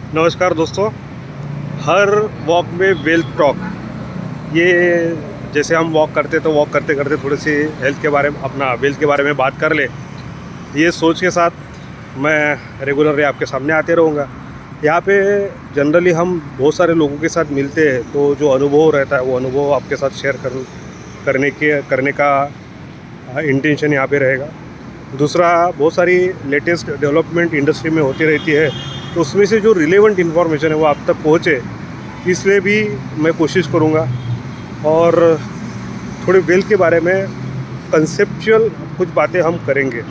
नमस्कार दोस्तों। हर वॉक में वेल्थ टॉक, ये जैसे हम वॉक करते तो वॉक करते करते थोड़ी सी हेल्थ के बारे में, अपना वेल्थ के बारे में बात कर ले, ये सोच के साथ मैं रेगुलरली आपके सामने आते रहूँगा। यहाँ पे जनरली हम बहुत सारे लोगों के साथ मिलते हैं, तो जो अनुभव रहता है वो अनुभव आपके साथ शेयर करने का इंटेंशन यहाँ पे रहेगा। दूसरा, बहुत सारी लेटेस्ट डेवलपमेंट इंडस्ट्री में होती रहती है, तो उसमें से जो रिलेवेंट इन्फॉर्मेशन है वो आप तक पहुँचे, इसलिए भी मैं कोशिश करूँगा। और थोड़े वेल्थ के बारे में कंसेप्चुअल कुछ बातें हम करेंगे।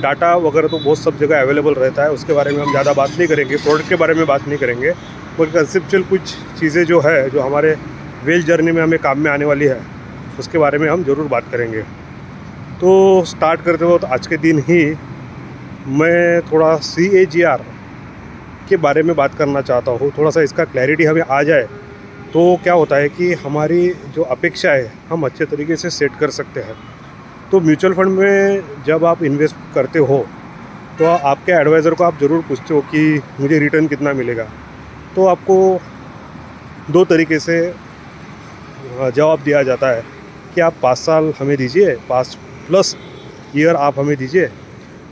डाटा वगैरह तो बहुत सब जगह अवेलेबल रहता है, उसके बारे में हम ज़्यादा बात नहीं करेंगे, प्रोडक्ट के बारे में बात नहीं करेंगे, और कंसेप्चुअल कुछ चीज़ें जो है, जो हमारे वेल्थ जर्नी में हमें काम में आने वाली है, उसके बारे में हम ज़रूर बात करेंगे। तो स्टार्ट करते वक्त आज के दिन ही मैं थोड़ा CAGR के बारे में बात करना चाहता हूँ। थोड़ा सा इसका क्लैरिटी हमें आ जाए तो क्या होता है कि हमारी जो अपेक्षा है हम अच्छे तरीके से सेट कर सकते हैं। तो म्यूचुअल फंड में जब आप इन्वेस्ट करते हो तो आपके एडवाइज़र को आप ज़रूर पूछते हो कि मुझे रिटर्न कितना मिलेगा। तो आपको दो तरीके से जवाब दिया जाता है कि आप 5 साल हमें दीजिए, 5+ ईयर आप हमें दीजिए,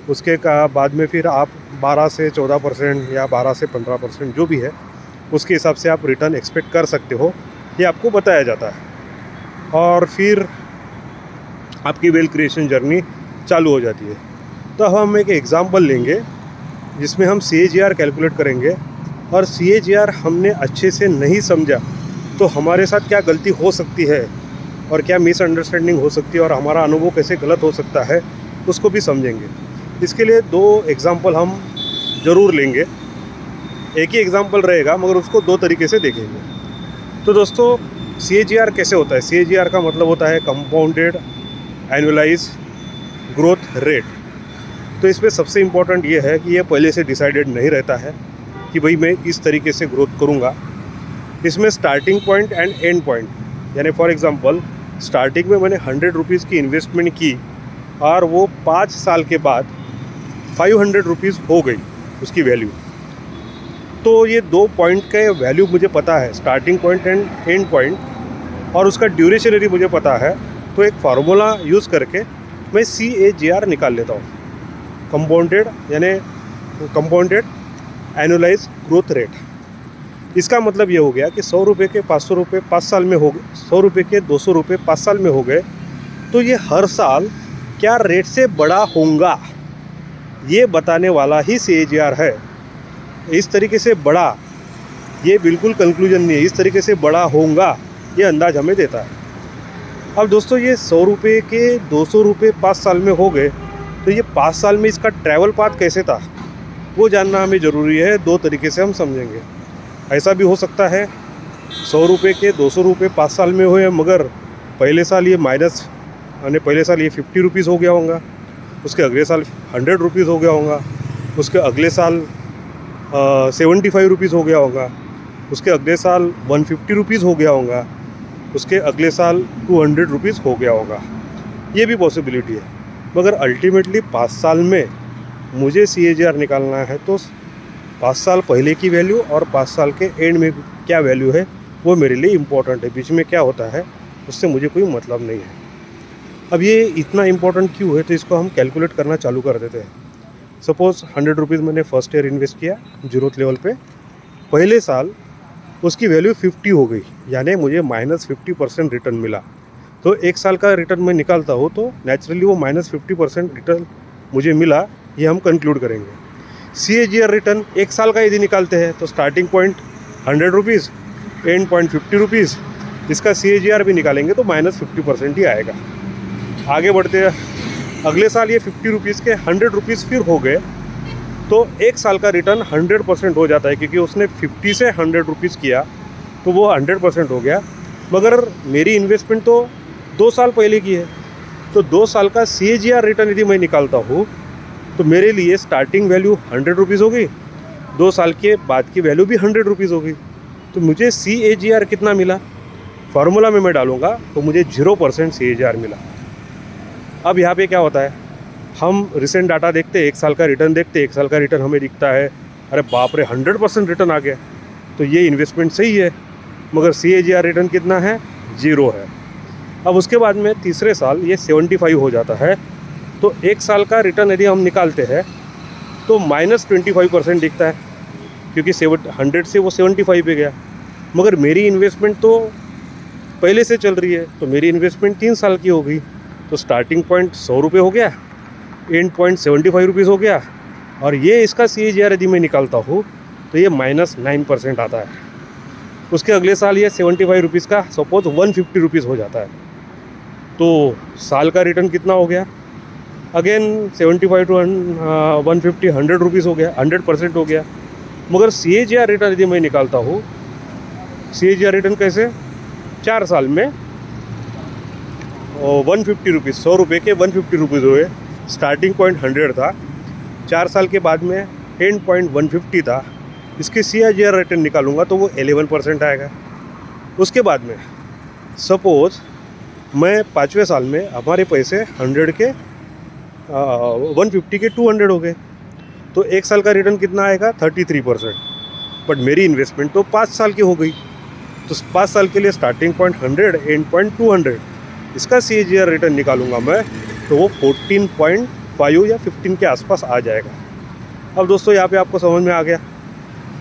उसके बाद में फिर आप 12 से 14% या 12 से 15% जो भी है उसके हिसाब से आप रिटर्न एक्सपेक्ट कर सकते हो, ये आपको बताया जाता है। और फिर आपकी वेल्थ क्रिएशन जर्नी चालू हो जाती है। तो हम एक एग्ज़ाम्पल लेंगे जिसमें हम CAGR कैलकुलेट करेंगे, और CAGR हमने अच्छे से नहीं समझा तो हमारे साथ क्या गलती हो सकती है और क्या मिसअंडरस्टैंडिंग हो सकती है और हमारा अनुभव कैसे गलत हो सकता है, उसको भी समझेंगे। इसके लिए 2 एग्ज़ाम्पल हम ज़रूर लेंगे। एक ही एग्ज़ाम्पल रहेगा मगर उसको 2 तरीके से देखेंगे। तो दोस्तों, CAGR कैसे होता है? CAGR का मतलब होता है कंपाउंडेड एनुअलाइज ग्रोथ रेट। तो इसमें सबसे इम्पोर्टेंट ये है कि ये पहले से डिसाइडेड नहीं रहता है कि भाई मैं इस तरीके से ग्रोथ करूँगा। इसमें starting point and and point, यानी फॉर एग्ज़ाम्पल स्टार्टिंग में मैंने 100 रुपीज़ की इन्वेस्टमेंट की और वो 5 साल के बाद 500 रुपीज़ हो गई उसकी वैल्यू। तो ये 2 पॉइंट का वैल्यू मुझे पता है, starting point and and point, और उसका ड्यूरेशन यदि मुझे पता है तो एक फार्मूला यूज़ करके मैं CAGR निकाल लेता हूँ। कंपाउंडेड यानी कंपाउंडेड एनुअलाइज ग्रोथ रेट। इसका मतलब ये हो गया कि 100 रुपये के 500 रुपये 5 साल में हो गए, 100 रुपये के 200 रुपये 5 साल में हो गए, तो ये हर साल क्या रेट से बड़ा होगा ये बताने वाला ही CAGR है। इस तरीके से बड़ा, ये बिल्कुल कंक्लूजन नहीं है, इस तरीके से बड़ा होगा ये अंदाज़ हमें देता है। अब दोस्तों, ये 100 रुपये के 200 रुपये 5 साल में हो गए, तो ये 5 साल में इसका ट्रैवल पाथ कैसे था वो जानना हमें ज़रूरी है। 2 तरीके से हम समझेंगे। ऐसा भी हो सकता है 100 रुपये के 200 रुपये 5 साल में हुए, मगर पहले साल ये माइनस, यानी पहले साल ये 50 रुपीज़ हो गया होगा, उसके अगले साल 100 रुपीज़ हो गया होगा, उसके अगले साल 75 रुपीज़ हो गया होगा, उसके अगले साल 150 रुपीज़ हो गया होगा, उसके अगले साल 200 रुपीज़ हो गया होगा। ये भी पॉसिबिलिटी है। मगर अल्टीमेटली 5 साल में मुझे CAGR निकालना है, तो 5 साल पहले की वैल्यू और 5 साल के एंड में क्या वैल्यू है वो मेरे लिए इम्पोर्टेंट है। बीच में क्या होता है उससे मुझे कोई मतलब नहीं है। अब ये इतना इम्पोर्टेंट क्यों है, तो इसको हम कैलकुलेट करना चालू कर देते हैं। सपोज़ 100 रुपीज़ मैंने फर्स्ट ईयर इन्वेस्ट किया ज़ीरोथ लेवल पे, पहले साल उसकी वैल्यू 50 हो गई, यानी मुझे -50% रिटर्न मिला। तो 1 साल का रिटर्न मैं निकालता हूँ तो नेचुरली वो -50% रिटर्न मुझे मिला, ये हम कंक्लूड करेंगे। CAGR रिटर्न 1 साल का यदि निकालते हैं तो starting point 100 rupees, and point 50 rupees, इसका CAGR भी निकालेंगे तो -50% ही आएगा। आगे बढ़ते हैं, अगले साल ये 50 रुपीज़ के 100 रुपीज़ फिर हो गए, तो 1 साल का रिटर्न 100% हो जाता है, क्योंकि उसने 50 से 100 रुपीज़ किया तो वो 100% हो गया। मगर मेरी इन्वेस्टमेंट तो 2 साल पहले की है, तो 2 साल का CAGR रिटर्न यदि मैं निकालता हूँ तो मेरे लिए स्टार्टिंग वैल्यू 100 रुपीज़ हो गई, 2 साल के बाद की वैल्यू भी 100 रुपीज़ हो गई। तो मुझे CAGR कितना मिला, फार्मूला में मैं डालूँगा तो मुझे 0% CAGR मिला। अब यहाँ पे क्या होता है, हम रिसेंट डाटा देखते हैं, 1 साल का रिटर्न देखते हैं, 1 साल का रिटर्न हमें दिखता है अरे बाप रे 100% रिटर्न आ गया, तो ये इन्वेस्टमेंट सही है। मगर CAGR रिटर्न कितना है? 0 है। अब उसके बाद में तीसरे साल ये 75 हो जाता है, तो एक साल का रिटर्न यदि हम निकालते हैं तो -25% दिखता है, क्योंकि 100 से वो 75 पे गया। मगर मेरी इन्वेस्टमेंट तो पहले से चल रही है, तो मेरी इन्वेस्टमेंट 3 साल की हो गई, तो स्टार्टिंग पॉइंट 100 रुपये हो गया, एंड पॉइंट 75 रुपीज़ हो गया, और ये इसका CAGR यदि मैं निकालता हूँ तो ये -9% आता है। उसके अगले साल ये 75 रुपीज़ का सपोज 150 रुपीज़ हो जाता है, तो साल का रिटर्न कितना हो गया? अगेन 75 टू 150 100 रुपीज़ हो गया, 100% हो गया। मगर CAGR रिटर्न यदि मैं निकालता हूँ, CAGR रिटर्न कैसे? 4 साल में 150 रुपीज़, 100 रुपये के 150 रुपीज़ हुए। स्टार्टिंग पॉइंट 100 था, 4 साल के बाद में एंड पॉइंट 150 था। इसके CAGR रिटर्न निकालूंगा तो वो 11% आएगा। उसके बाद में सपोज़ मैं 5वें साल में हमारे पैसे 100 के 150 के 200 हो गए, तो एक साल का रिटर्न कितना आएगा? 33%। बट मेरी इन्वेस्टमेंट तो 5 साल की हो गई, तो 5 साल के लिए स्टार्टिंग पॉइंट 100 एंड पॉइंट 200, इसका CAGR रिटर्न निकालूंगा मैं तो वो 14.5 या 15 के आसपास आ जाएगा। अब दोस्तों यहाँ पे आपको समझ में आ गया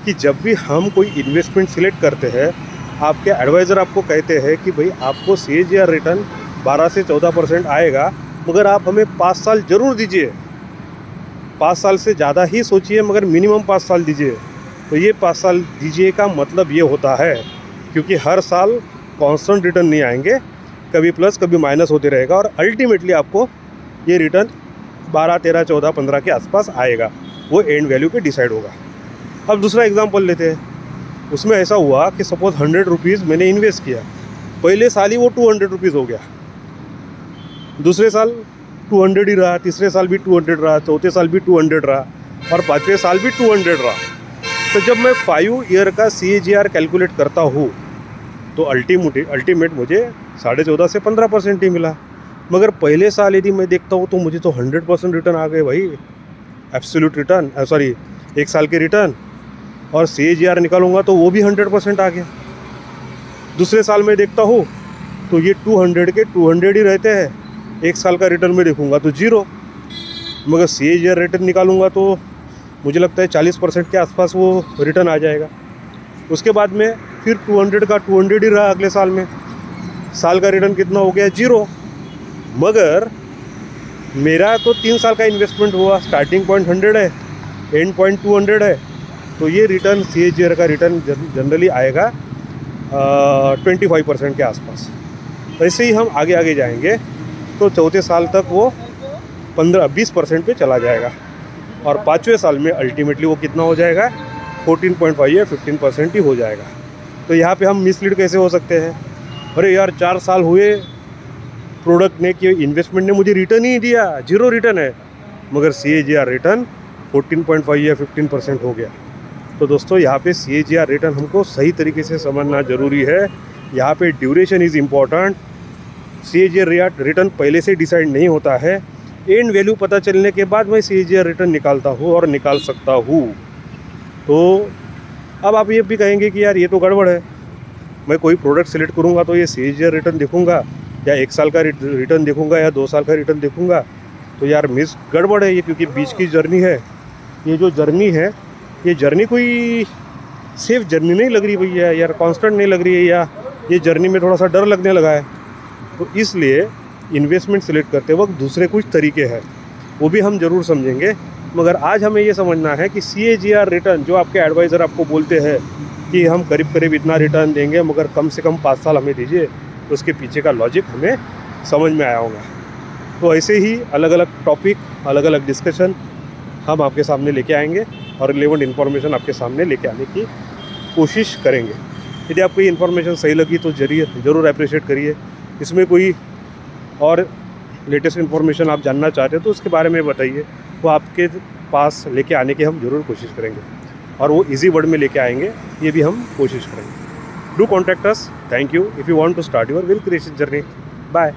कि जब भी हम कोई इन्वेस्टमेंट सिलेक्ट करते हैं, आपके एडवाइज़र आपको कहते हैं कि भाई आपको CAGR रिटर्न 12 से 14% आएगा, मगर आप हमें 5 साल ज़रूर दीजिए, 5 साल से ज़्यादा ही सोचिए, मगर मिनिमम 5 साल दीजिए। तो ये 5 साल दीजिए का मतलब ये होता है, क्योंकि हर साल कांस्टेंट रिटर्न नहीं आएंगे, कभी प्लस कभी माइनस होते रहेगा, और अल्टीमेटली आपको ये रिटर्न 12, 13, 14, 15 के आसपास आएगा। वो एंड वैल्यू पे डिसाइड होगा। अब दूसरा एग्जांपल लेते हैं। उसमें ऐसा हुआ कि सपोज़ 100 रुपीज़ मैंने इन्वेस्ट किया, पहले साल ही वो 200 रुपीज़ हो गया, दूसरे साल 200 ही रहा, तीसरे साल भी 200 रहा, चौथे साल भी 200 रहा, और 5वें साल भी 200 रहा। तो जब मैं 5 ईयर का CAGR कैलकुलेट करता हूँ तो अल्टीमेट मुझे 14.5 से 15% ही मिला। मगर पहले साल यदि मैं देखता हूँ तो मुझे तो 100% रिटर्न आ गए भाई, एब्सोल्यूट रिटर्न, एक साल के रिटर्न, और CAGR निकालूंगा तो वो भी 100% आ गया। दूसरे साल में देखता हूँ तो ये 200 के 200 ही रहते हैं, एक साल का रिटर्न में देखूंगा तो 0, मगर CAGR रिटर्न निकालूंगा तो मुझे लगता है 40% के आसपास वो रिटर्न आ जाएगा। उसके बाद में फिर 200 का 200 ही रहा, अगले साल में साल का रिटर्न कितना हो गया? 0। मगर मेरा तो 3 साल का इन्वेस्टमेंट हुआ, स्टार्टिंग पॉइंट 100 है, एंड पॉइंट 200 है, तो ये रिटर्न CAGR का रिटर्न जनरली आएगा 25% के आसपास। ऐसे ही हम आगे आगे जाएंगे तो चौथे साल तक वो 15-20% पे चला जाएगा, और 5वें साल में अल्टीमेटली वो कितना हो जाएगा? 14.5 या 15% ही हो जाएगा। तो यहाँ पे हम मिसलीड कैसे हो सकते हैं? अरे यार 4 साल हुए, प्रोडक्ट ने कि इन्वेस्टमेंट ने मुझे रिटर्न ही दिया, 0 रिटर्न है, मगर CAGR रिटर्न 14.5 या 15% हो गया। तो दोस्तों यहाँ पे CAGR रिटर्न हमको सही तरीके से समझना ज़रूरी है। यहाँ पे duration is important. CAGR return पहले से डिसाइड नहीं होता है, एंड वैल्यू पता चलने के बाद मैं CAGR रिटर्न निकालता हूँ और निकाल सकता हूँ। तो अब आप ये भी कहेंगे कि यार ये तो गड़बड़ है, मैं कोई प्रोडक्ट सेलेक्ट करूँगा तो ये CAGR रिटर्न देखूँगा, या 1 साल का रिटर्न देखूँगा, या 2 साल का रिटर्न देखूँगा, तो यार गड़बड़ है ये, क्योंकि बीच की जर्नी है। ये जो जर्नी है, ये जर्नी कोई सेफ जर्नी नहीं लग रही भैया, यार कांस्टेंट नहीं लग रही है, या ये जर्नी में थोड़ा सा डर लगने लगा है। तो इसलिए इन्वेस्टमेंट सेलेक्ट करते वक्त दूसरे कुछ तरीके हैं, वो भी हम ज़रूर समझेंगे। मगर आज हमें ये समझना है कि CAGR रिटर्न जो आपके एडवाइज़र आपको बोलते हैं कि हम करीब करीब इतना रिटर्न देंगे, मगर कम से कम 5 साल हमें दीजिए, तो उसके पीछे का लॉजिक हमें समझ में आया होगा। तो ऐसे ही अलग अलग टॉपिक, अलग अलग डिस्कशन हम आपके सामने लेके आएंगे, और रिलेवेंट इन्फॉर्मेशन आपके सामने लेके आने की कोशिश करेंगे। यदि आपको ये इन्फॉर्मेशन सही लगी तो ज़रूर अप्रिशिएट करिए। इसमें कोई और लेटेस्ट इन्फॉर्मेशन आप जानना चाहते हो तो उसके बारे में बताइए, वो आपके पास लेके आने की हम ज़रूर कोशिश करेंगे, और वो इजी वर्ड में लेके आएंगे, ये भी हम कोशिश करेंगे। Do contact us. Thank you. If you want to start your wealth creation journey. Bye.